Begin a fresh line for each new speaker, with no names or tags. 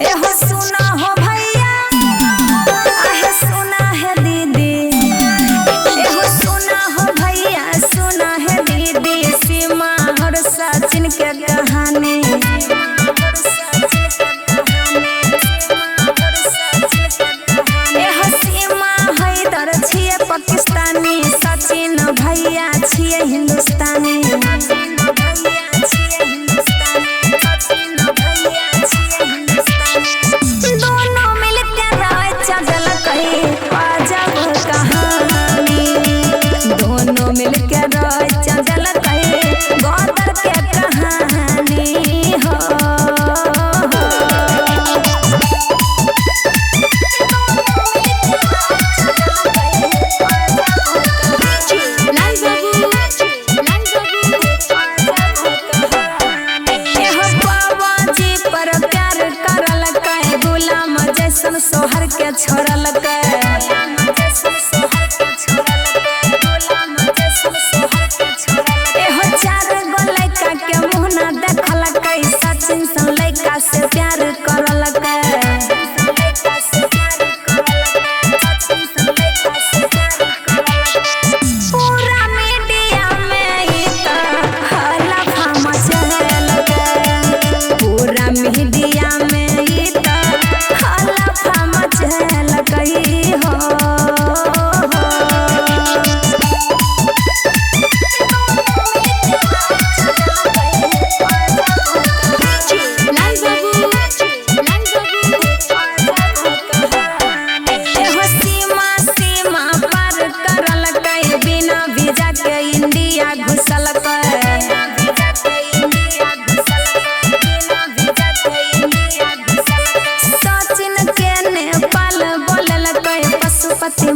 एहो सुना हो भैया आहे सुना है दीदी, एहो सुना हो भैया सुना है दीदी, सीमा और सचिन के कहानी। एहो सीमा हैदर छिए पाकिस्तानी, सचिन भैया छिए हिंदुस्तानी। दोनों मिलके राय चल कही अजब कहानी, दोनों मिलके राय चल कही गदर के कहानी हो। सोहर के छोड़ल के एहो 4 गो लड़का के मुँह ना देखल के, सचिन सन लड़का से प्यार करल के। पूरा मीडिया में ई त हलफा मचल के, पूरा मीडिया में ई त हलफा मचल गई हो। एहो सीमा पार करल के, बिना वीजा के इंडिया घुसल के। सचिन के नेपाल बोलल के, पशुपति